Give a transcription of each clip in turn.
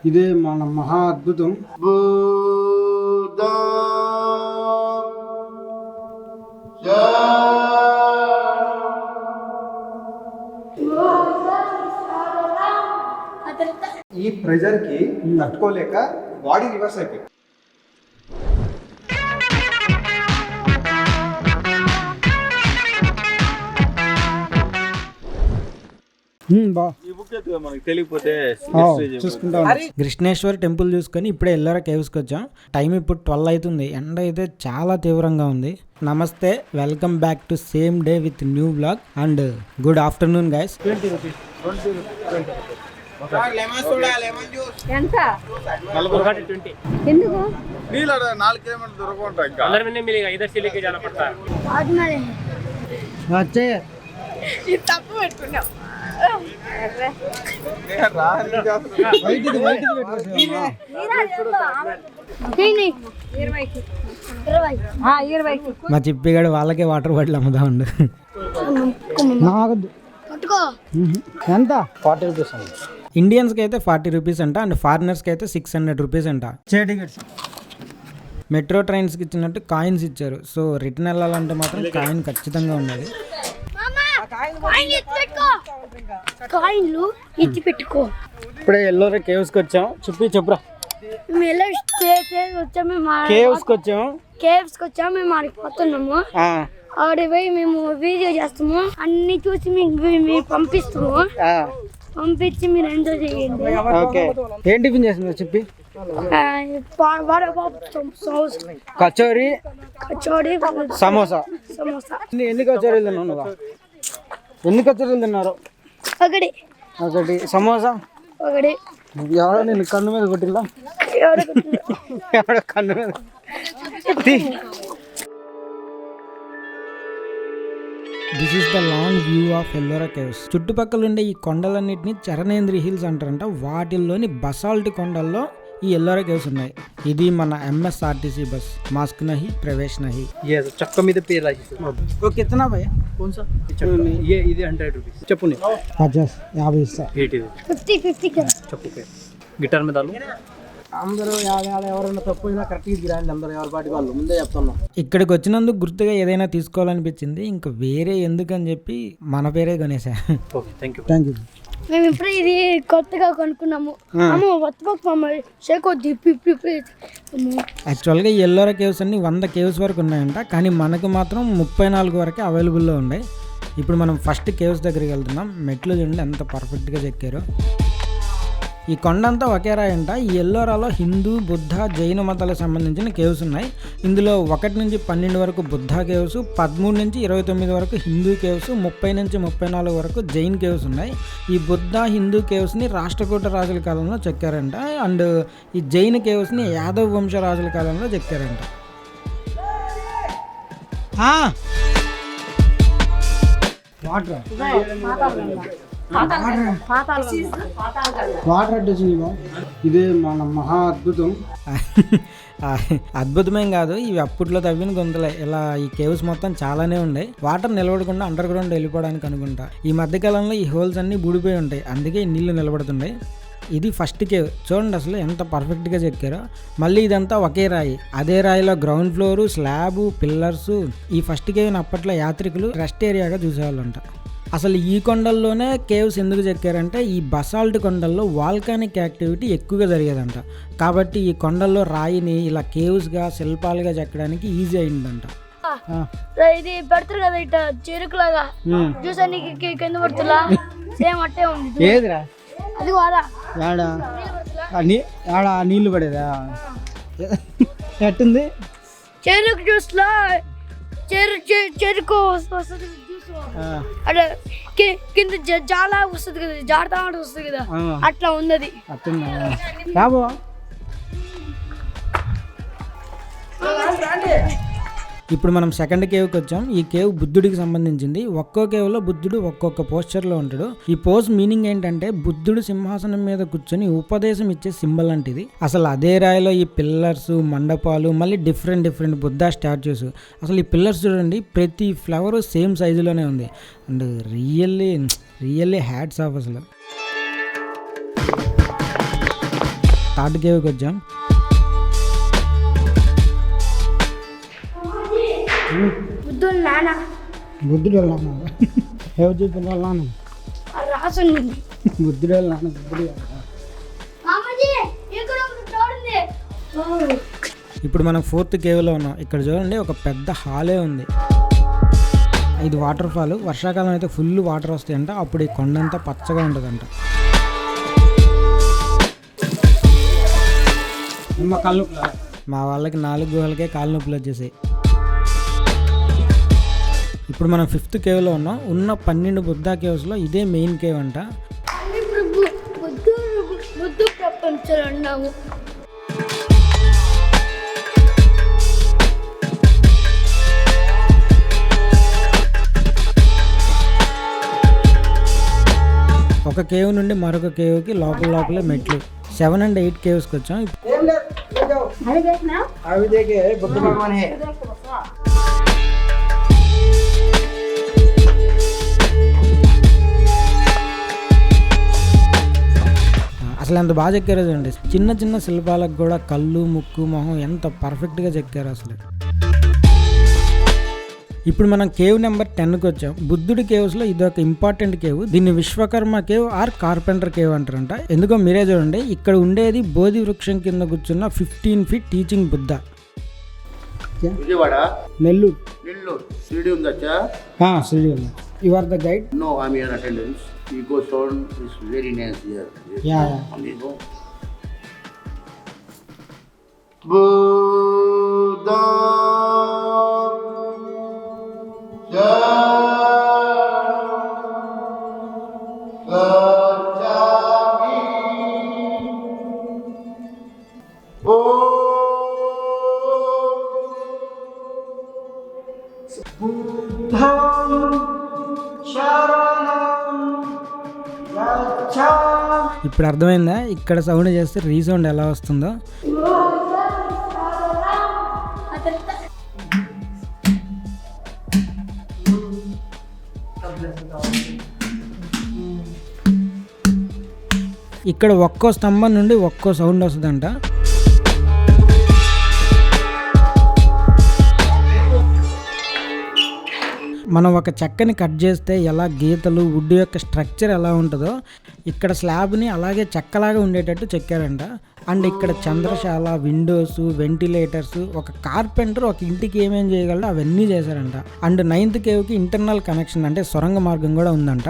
ఇదే మన మహా అద్భుతం. ఈ ప్రెజర్ కి తట్టుకోలేక బాడీ రివర్స్ అయిపోయింది. కృష్ణేశ్వర్ టెంపుల్ చూసుకొని ఇప్పుడే ఎల్లోరా కేవ్స్కి వచ్చాం. టైం ఇప్పుడు 12 అవుతుంది. ఎండ అయితే చాలా తీవ్రంగా ఉంది. నమస్తే, welcome back to same day with new blog and good afternoon guys. మా చిప్పిగాడు వాళ్ళకే వాటర్ బాటిల్ అమ్ముదా ఉండు. ఎంత? 40 రూపీస్ అండి. ఇండియన్స్కి అయితే 40 రూపీస్ అంట అండ్ ఫారినర్స్కి అయితే 600 రూపీస్ అంట. మెట్రో ట్రైన్స్కి ఇచ్చినట్టు కాయిన్స్ ఇచ్చారు. సో రిటర్న్ వెళ్ళాలంటే మాత్రం కాయిన్ ఖచ్చితంగా ఉండాలి. ఇప్పుడే ఎల్లోరా కేవ్స్కి వచ్చాం. చెప్పురా. కేవ్స్కి వచ్చాము. మేము ఆడికి పోతున్నాము. ఆడికి పోయి మేము వీడియో చేస్తాము. అన్ని చూసి మీకు పంపిస్తాము. పంపించి మీరు ఎంజాయ్ చేయండి. ఏం టిఫిన్ చేస్తుందో చెప్పి. కచోరీ, సమోసా. ఎన్ని కచోరీలు తిన్నావు నువ్వు? ఎన్ని కచోరీలు తిన్నారు? ఒకటి. సమోసా ఒకటి. ఎవడో నేను కన్ను మీద కొట్టిల్లా? ఎవడో కన్ను మీద. This is the long view of Ellora caves. చుట్టుపక్కల ఉండే ఈ కొండలన్నింటినీ చరణేంద్రి హిల్స్ అంటారంట. వాటిల్లోని బసాల్ట్ కొండల్లో ఈ ఎల్లోరా కేవ్స్ ఉన్నాయి. ఇది మన MSRTC బస్. మాస్క్ నహి ప్రవేశ్ నహి. చక్క మీద పేరు కిतना భయ్యా? ఇది 100 రూపీస్. చెప్పు 50 ఇస్తా. 50 చెప్పు. గిటార్ మీద అందరూ ఎవరైనా తప్పు కరెక్ట్గా రాండి. అందరూ ఎవరి పాటి వాళ్ళు ముందే చెప్తున్నాం. ఇక్కడికి వచ్చినందుకు గుర్తుగా ఏదైనా తీసుకోవాలనిపించింది. ఇంకా వేరే ఎందుకని చెప్పి మన పేరే కొనేసా. Thank you. మేము ఇప్పుడు ఇది కొత్తగా కొనుక్కున్నాము. యాక్చువల్గా ఈ ఎల్లోరా కేవ్స్ అన్ని 100 కేవ్స్ వరకు ఉన్నాయంట. కానీ మనకు మాత్రం 34 వరకే అవైలబుల్లో ఉన్నాయి. ఇప్పుడు మనం ఫస్ట్ కేవ్స్ దగ్గరికి వెళ్తున్నాం. మెట్లు చూడండి ఎంత పర్ఫెక్ట్గా చెక్కారు. ఈ కొండ అంతా ఒకే రాయి అంట. ఈ ఎల్లోరాలో హిందూ, బుద్ధ, జైన మతాలకు సంబంధించిన కేవ్స్ ఉన్నాయి. ఇందులో 1 నుంచి 12 వరకు బుద్ధ కేవ్స్, 13 నుంచి 29 వరకు హిందూ కేవ్స్, 30 నుంచి 34 వరకు జైన్ కేవ్స్ ఉన్నాయి. ఈ బుద్ధ, హిందూ కేవ్స్ని రాష్ట్రకూట రాజుల కాలంలో చెక్కారంట. అండ్ ఈ జైన్ కేవ్స్ని యాదవ్ వంశ రాజుల కాలంలో చెక్కారంట. ఇదే మన మహా అద్భుతం. అద్భుతమేం కాదు, ఇవి అప్పట్లో తవ్విన గుంతలే. ఇలా ఈ కేవ్స్ మొత్తం చాలానే ఉన్నాయి. వాటర్ నిలబడకుండా అండర్ గ్రౌండ్ వెళ్ళిపోవడానికి అనుకుంటా. ఈ మధ్యకాలంలో ఈ హోల్స్ అన్ని బూడిపోయి ఉంటాయి, అందుకే నీళ్లు నిలబడుతున్నాయి. ఇది ఫస్ట్ కేవ్. చూడండి అసలు ఎంత పర్ఫెక్ట్గా చెక్కారో. మళ్ళీ ఇదంతా ఒకే రాయి. అదే రాయిలో గ్రౌండ్ ఫ్లోరు, స్లాబు, పిల్లర్సు. ఈ ఫస్ట్ కేవ్ని అప్పట్లో యాత్రికులు రెస్ట్ ఏరియాగా చూసేవాళ్ళంట. అసలు ఈ కొండల్లోనే కేవ్స్ ఎందుకు చెక్కారంటే ఈ బసాల్ట్ కొండల్లో వాల్కానిక్ యాక్టివిటీ ఎక్కువగా జరిగేదంట. కాబట్టి ఈ కొండల్లో రాయిని ఇలా కేవ్స్గా, శిల్పాలుగా చెక్కడానికి ఈజీ అయిందంట. ఇది పెడతారు కదా ఇట్లా చెరుకులాగా చూసానికి కింద పడుతులా సేమ్ అట్టే ఉంది. ఏదిరా అది వారా ఆడ నీళ్లు పడేదా? ఎట్టుంది? చెరుకు జ్యూస్లో చెరుకు వస్తుంది. అట్లా కింద జాలా వస్తుంది కదా, జారుతా వస్తుంది కదా, అట్లా ఉంది. ఇప్పుడు మనం సెకండ్ కేవ్కి వచ్చాం. ఈ కేవ్ బుద్ధుడికి సంబంధించింది. ఒక్కో కేవ్లో బుద్ధుడు ఒక్కొక్క పోస్చర్లో ఉంటాడు. ఈ పోజ్ మీనింగ్ ఏంటంటే బుద్ధుడు సింహాసనం మీద కూర్చొని ఉపదేశం ఇచ్చే సింబల్ అంటిది. అసలు అదే రాయిలో ఈ పిల్లర్స్, మండపాలు, మళ్ళీ డిఫరెంట్ బుద్ధ స్టాచ్యూస్. అసలు ఈ పిల్లర్స్ చూడండి, ప్రతి ఫ్లవర్ సేమ్ సైజులోనే ఉంది. And really hats off. అసలు థర్డ్ కేవ్కి వచ్చాం. బుద్ధుడు వాళ్ళ ఎవరు చెప్పిన వాళ్ళ నాన్న రాసుంది. బుద్ధుడు వాళ్ళ నాన్న బుద్ధుడు. ఇప్పుడు మనం ఫోర్త్ కేవ్లో ఉన్నాం. ఇక్కడ చూడండి ఒక పెద్ద హాలే ఉంది. ఇది వాటర్ ఫాల్. వర్షాకాలం అయితే ఫుల్ వాటర్ వస్తాయంట. అప్పుడు ఈ కొండంతా పచ్చగా ఉంటుందంట. మా వాళ్ళకి 4 గుహలకే కాలు నొప్పులు వచ్చేసాయి. ఇప్పుడు మనం 5th కేవ్లో ఉన్నాం. ఉన్న 12 బుద్ధా కేవ్స్లో ఇదే మెయిన్ కేవ్ అంట. బుద్ధు ప్రపంచంలో ఉన్నాము. ఒక కేవ్ నుండి మరొక కేవ్కి లోపలే మెట్లు. 7 and 8 కేవ్స్కి వచ్చాం. అవి దేకే బుద్ధ భగవాన్ హే. అసలు ఎంత బాగా చెక్కారో చూడండి. చిన్న శిల్పాలకు కూడా కళ్ళు, ముక్కు, మొహం ఎంత పర్ఫెక్ట్గా చెక్కారు అసలు. ఇప్పుడు మనం కేవ్ నెంబర్ 10కి వచ్చాం. బుద్ధుడి కేవ్స్లో ఇదొక ఇంపార్టెంట్ కేవ్. దీన్ని Vishwakarma cave or carpenter cave అంటారంట. ఎందుకో మీరే చూడండి. ఇక్కడ ఉండేది బోధి వృక్షం కింద కూర్చున్న 15 feet టీచింగ్ బుద్ధ. విజయవాడ, నెల్లూరు షిరిడి ఉందచ్చా? శ్రీడి ఉంది. You are the guide? No, I'm here in attendance. We go sound is very nice here. Yeah. Amigo. Buddha. ఇప్పుడు అర్థమైందా ఇక్కడ సౌండ్ చేస్తే రీసౌండ్ ఎలా వస్తుందో? ఇక్కడ ఒక్కో స్తంభం నుండి ఒక్కో సౌండ్ వస్తుందంట. మనం ఒక చెక్కని కట్ చేస్తే ఎలా గీతలు, వుడ్ యొక్క స్ట్రక్చర్ ఎలా ఉంటుందో ఇక్కడ స్లాబ్ని అలాగే చెక్కలాగా ఉండేటట్టు చెక్కారంట. అండ్ ఇక్కడ చంద్రశాల, విండోస్, వెంటిలేటర్స్, ఒక కార్పెంటర్ ఒక ఇంటికి ఏమేం చేయగలడో అవన్నీ చేశారంట. అండ్ 9th కేవ్కి ఇంటర్నల్ కనెక్షన్ అంటే సొరంగ మార్గం కూడా ఉందంట.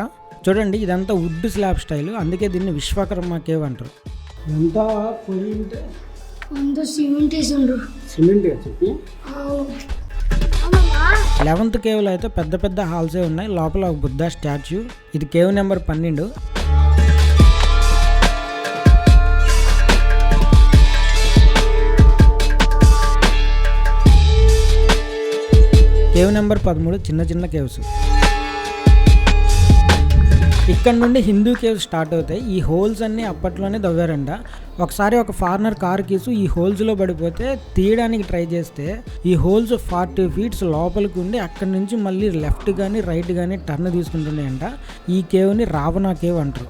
చూడండి ఇదంతా వుడ్ స్లాబ్ స్టైల్. అందుకే దీన్ని విశ్వకర్మ కేవ్ అంటారు. ఎంత పోయింటే సిమెంట్ చెప్పి 11th కేవ్లో అయితే పెద్ద హాల్సే ఉన్నాయి. లోపల ఒక బుద్ధ స్టాచ్యూ. ఇది కేవ్ నెంబర్ 12. కేవ్ నెంబర్ 13 చిన్న కేవ్స్. ఇక్కడ నుండి హిందూ కేవ్స్ స్టార్ట్ అవుతాయి. ఈ హోల్స్ అన్నీ అప్పట్లోనే దవ్వారంట. ఒకసారి ఒక ఫారినర్ కార్ కీసు ఈ హోల్స్లో పడిపోతే తీయడానికి ట్రై చేస్తే ఈ హోల్స్ 40 feet లోపలికి ఉండి అక్కడి నుంచి మళ్ళీ లెఫ్ట్ కానీ రైట్ కానీ టర్న్ తీసుకుంటున్నాయంట. ఈ కేవ్ని రావణ కేవ్ అంటారు.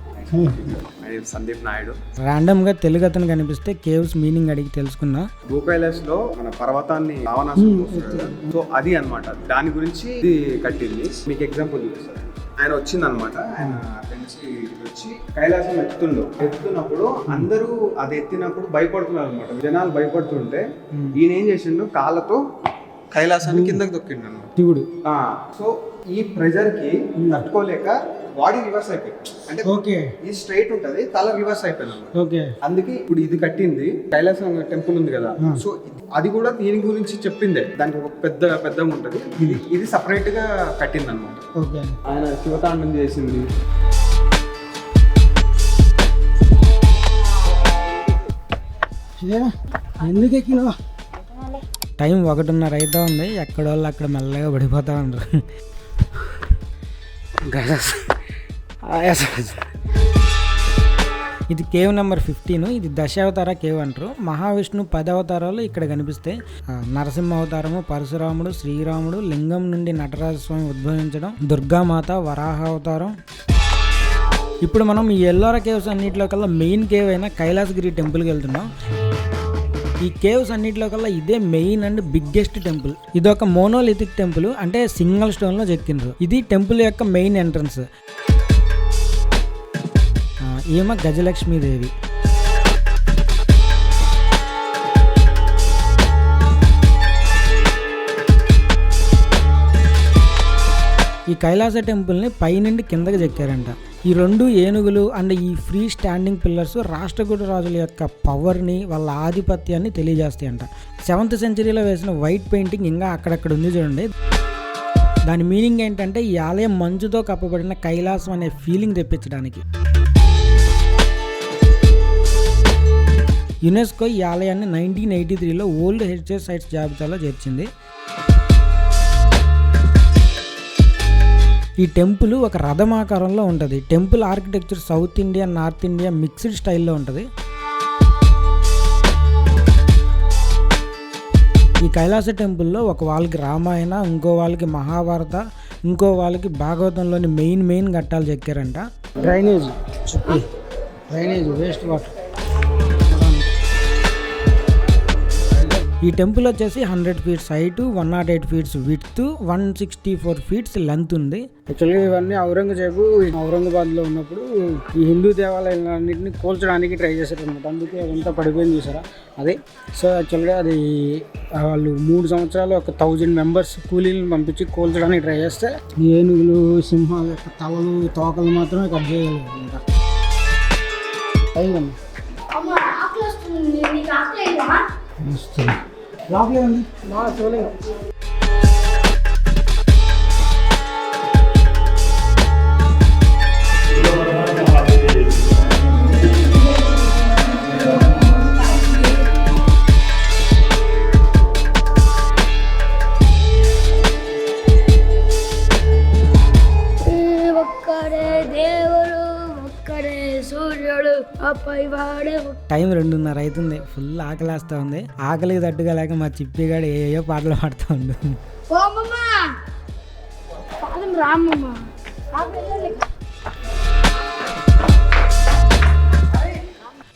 సందీప్ నాయుడు. ర్యాండమ్గా తెలుగు అతను కనిపిస్తే కేవ్స్ మీనింగ్ అడిగి తెలుసుకున్నా. భూకైలాస్లో మన పర్వతాన్ని రావణాసురుడు చూస్తాడు కదా, సో అది అన్నమాట. దాని గురించి ఇది కట్టింది. మీకు ఎగ్జాంపుల్ చూపిస్తారు. ఆయన వచ్చిందనమాట. ఆయన అక్కడి నుంచి వచ్చి కైలాసం ఎత్తుతున్నప్పుడు అందరూ అది ఎత్తినప్పుడు భయపడుతున్నారు అనమాట. జనాలు భయపడుతుంటే ఈయన ఏం చేసిండు, కాళ్ళతో కైలాసాన్ని కిందకి దొక్కిండు అనమాట శివుడు. సో ఈ ప్రెజర్ కి తట్టుకోలేక బాడీ రివర్స్ అయిపోయింది. అంటే ఓకే, ఈ స్ట్రైట్ ఉంటది, తల రివర్స్ అయిపోయింది. ఓకే, అందుకే ఇప్పుడు ఇది కట్టింది. కైలాసం టెంపుల్ ఉంది కదా, సో అది కూడా దీని గురించి చెప్పిందే. దానికి ఒక పెద్ద ఉంటది. ఇది సపరేట్ గా కట్టింది అనమాట. ఓకే. ఆయన శివతాండం చేసింది. ఎందుకు ఎక్కినా టైం 1:30 అయితే ఉంది. ఎక్కడ వాళ్ళు అక్కడ మెల్లగా పడిపోతా ఉంటారు. ఇది కేవ్ నెంబర్ 15. ఇది దశావతార కేవ్ అంటారు. మహావిష్ణు 10 అవతారాలు ఇక్కడ కనిపిస్తాయి. నరసింహ అవతారము, పరశురాముడు, శ్రీరాముడు, లింగం నుండి నటరాజస్వామి ఉద్భవించడం, దుర్గామాత, వరాహ అవతారం. ఇప్పుడు మనం ఈ ఎల్లోరా కేవ్స్ అన్నింటిలో కల్లా మెయిన్ కేవ్ అయిన కైలాసగిరి టెంపుల్కి వెళ్తున్నాం. ఈ కేవ్స్ అన్నింటిలో కల్లా ఇదే మెయిన్ అండ్ బిగ్గెస్ట్ టెంపుల్. ఇది ఒక మోనోలిథిక్ టెంపుల్, అంటే సింగిల్ స్టోన్లో చెక్కిండ్రు. ఇది టెంపుల్ యొక్క మెయిన్ ఎంట్రన్స్. ఈమె గజలక్ష్మీదేవి. ఈ కైలాస టెంపుల్ని పైనుండి కిందకి చెక్కారంట. ఈ 2 ఏనుగులు అండ్ ఈ ఫ్రీ స్టాండింగ్ పిల్లర్స్ రాష్ట్రకూట రాజుల యొక్క పవర్ని, వాళ్ళ ఆధిపత్యాన్ని తెలియజేస్తాయంట. 7th సెంచరీలో వేసిన వైట్ పెయింటింగ్ ఇంకా అక్కడక్కడ ఉంది చూడండి. దాని మీనింగ్ ఏంటంటే ఈ ఆలయం మంచుతో కప్పబడిన కైలాసం అనే ఫీలింగ్ తెప్పించడానికి. యునెస్కో ఈ ఆలయాన్ని 1983లో వరల్డ్ హెరిటేజ్ సైట్స్ జాబితాలో చేర్చింది. ఈ టెంపుల్ ఒక రథం ఆకారంలో ఉంటుంది. Temple architecture south India, north India mixed స్టైల్లో ఉంటుంది. ఈ కైలాస టెంపుల్లో ఒక వాళ్ళకి రామాయణ, ఇంకో వాళ్ళకి మహాభారత, ఇంకో వాళ్ళకి భాగవతంలోని మెయిన్ ఘట్టాలు చెక్కారంట. డ్రైనేజ్ చుట్టూ డ్రైనేజ్ వేస్ట్ వాటర్. ఈ టెంపుల్ వచ్చేసి 100 feets height, 108 feets width, 164 feets length ఉంది. యాక్చువల్గా ఇవన్నీ ఔరంగాబాద్లో ఉన్నప్పుడు ఈ హిందూ దేవాలయాలన్నింటినీ కూల్చడానికి ట్రై చేశారు అనమాట. అందుకే అదంతా పడిపోయింది చూసారా అదే. సో యాక్చువల్గా అది వాళ్ళు 3 సంవత్సరాలు ఒక 1000 మెంబర్స్ కూలీలను పంపించి కూల్చడానికి ట్రై చేస్తే ఏనుగులు, సింహాల యొక్క తలలు, తోకలు మాత్రమే కట్ చేయగలిగారు. లోపలే ఉంది మా శివలింగం. ఒక్కడే దేవుడు, ఒక్కడే సూర్యుడు, టైం 2:30 అవుతుంది. ఫుల్ ఆకలేస్తా ఉంది. ఆకలికి తట్టుగా లేక మా చిప్పిగాడు ఏయో పాటలు పాడుతూ ఉండు.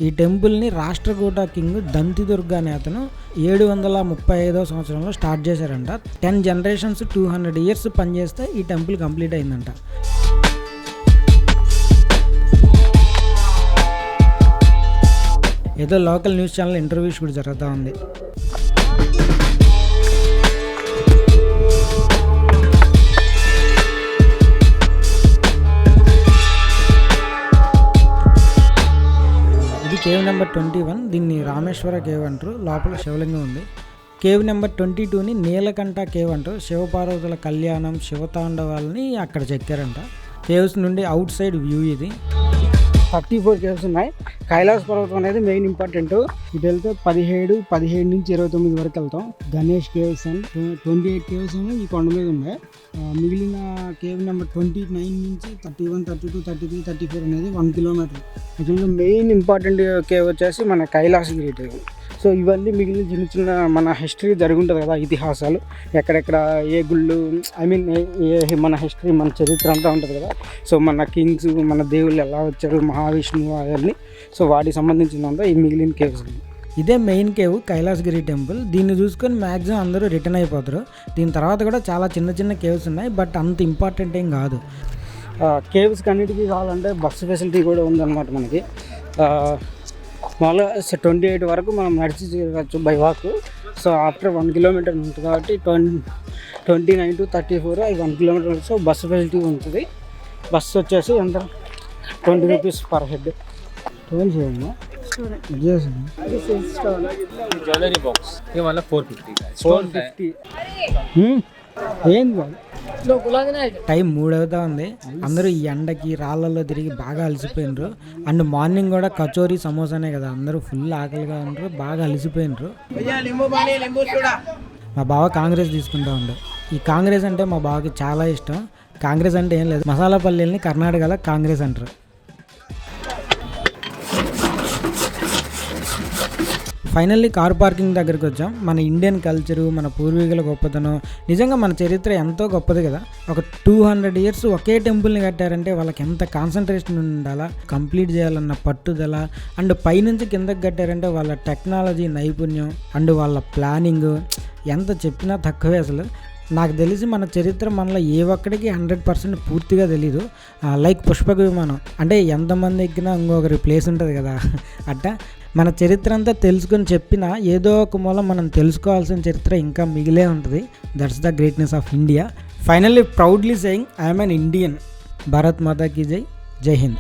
ఈ టెంపుల్ని రాష్ట్రకూట కింగ్ దంతిదుర్గ అనే అతను 735వ సంవత్సరంలో స్టార్ట్ చేశారంట. 10 జనరేషన్స్ 200 years పనిచేస్తే ఈ టెంపుల్ కంప్లీట్ అయిందంట. ఏదో లోకల్ న్యూస్ ఛానల్ ఇంటర్వ్యూస్ కూడా జరుగుతూ ఉంది. ఇది కేవ్ నెంబర్ 21. దీన్ని రామేశ్వర కేవ్ అంటారు. లోపల శివలింగం ఉంది. కేవ్ నెంబర్ 22ని నీలకంఠ కేవ్ అంటారు. శివపార్వతుల కళ్యాణం, శివతాండవాలని అక్కడ చెక్కారంట. కేవ్స్ నుండి అవుట్ సైడ్ వ్యూ ఇది. 34 కేవ్స్ ఉన్నాయి. కైలాస పర్వతం అనేది మెయిన్ ఇంపార్టెంట్. ఇటు వెళ్తే 17 నుంచి 29 వరకు వెళ్తాం. గణేష్ కేవ్స్ అని 28 కేవ్స్ ఏమో ఈ కొండ మీద ఉన్నాయి. మిగిలిన కేవ్ నెంబర్ 29 నుంచి 31, 32, 33, 34 అనేది 1 kilometer. యాక్చువల్గా మెయిన్ ఇంపార్టెంట్ కేవ్ వచ్చేసి మన కైలాసగిరి కేవ్. సో ఇవన్నీ మిగిలిన చిన్న చిన్న మన హిస్టరీ జరుగుంటుంది కదా, ఇతిహాసాలు ఎక్కడెక్కడ ఏ గుళ్ళు, ఐ మీన్ మన హిస్టరీ, మన చరిత్ర అంతా ఉంటుంది కదా. సో మన కింగ్స్, మన దేవుళ్ళు ఎలా వచ్చారు, మహావిష్ణువు అవన్నీ. సో వాటికి సంబంధించిందంతా ఈ మిగిలిన కేవ్స్. ఇదే మెయిన్ కేవ్ కైలాసగిరి టెంపుల్. దీన్ని చూసుకొని మ్యాక్సిమం అందరూ రిటర్న్ అయిపోతారు. దీని తర్వాత కూడా చాలా చిన్న చిన్న కేవ్స్ ఉన్నాయి, బట్ అంత ఇంపార్టెంట్ ఏం కాదు. కేవ్స్ అన్నిటికీ కావాలంటే బస్సు ఫెసిలిటీ కూడా ఉందన్నమాట మనకి. మామూలుగా 28 వరకు మనం నడిచి చేయవచ్చు by walk. So after 1 kilometer ఉంటుంది కాబట్టి 29 to 34 అవి 1 kilometer. సో బస్సు ఫెసిలిటీ ఉంటుంది. బస్సు వచ్చేసి ఎంత 20 rupees per head. టోల్ చేయండి. ज्वेलरी बॉक्स ये वाला 450 का है. स्टोन है. 450 ఏంది కాదు. టైం 3 అవుతా ఉంది. అందరూ ఈ ఎండకి రాళ్ళల్లో తిరిగి బాగా అలసిపోయినరు. అండ్ మార్నింగ్ కూడా కచోరీ సమోసానే కదా, అందరూ ఫుల్ ఆకలిగా ఉంటారు, బాగా అలసిపోయినరు. మా బావ కాంగ్రెస్ తీసుకుంటూ ఉండే. ఈ కాంగ్రెస్ అంటే మా బావకి చాలా ఇష్టం. కాంగ్రెస్ అంటే ఏం లేదు, మసాలా పల్లీల్ని కర్ణాటకలో కాంగ్రెస్ అంటారు. ఫైనల్లీ కార్ పార్కింగ్ దగ్గరికి వచ్చాం. మన ఇండియన్ కల్చరు, మన పూర్వీకుల గొప్పతనం, నిజంగా మన చరిత్ర ఎంతో గొప్పది కదా. ఒక 200 years ఒకే టెంపుల్ని కట్టారంటే వాళ్ళకి ఎంత కాన్సన్ట్రేషన్ ఉండాలా, కంప్లీట్ చేయాలన్న పట్టుదల, అండ్ పైనుంచి కిందకి కట్టారంటే వాళ్ళ టెక్నాలజీ నైపుణ్యం అండ్ వాళ్ళ ప్లానింగ్ ఎంత చెప్పినా తక్కువే. అసలు నాకు తెలిసి మన చరిత్ర మనలో ఏ ఒక్కడికి 100% పూర్తిగా తెలీదు. లైక్ పుష్పక విమానం అంటే ఎంతమంది ఎక్కినా ఇంకొకరి ప్లేస్ ఉంటుంది కదా, అట్టా మన చరిత్ర అంతా తెలుసుకొని చెప్పినా ఏదో ఒక మూలం మనం తెలుసుకోవాల్సిన చరిత్ర ఇంకా మిగిలే ఉంటుంది. That's the greatness of India. Finally proudly saying I'm an Indian. Bharat Mata కీ జై. జై హింద్.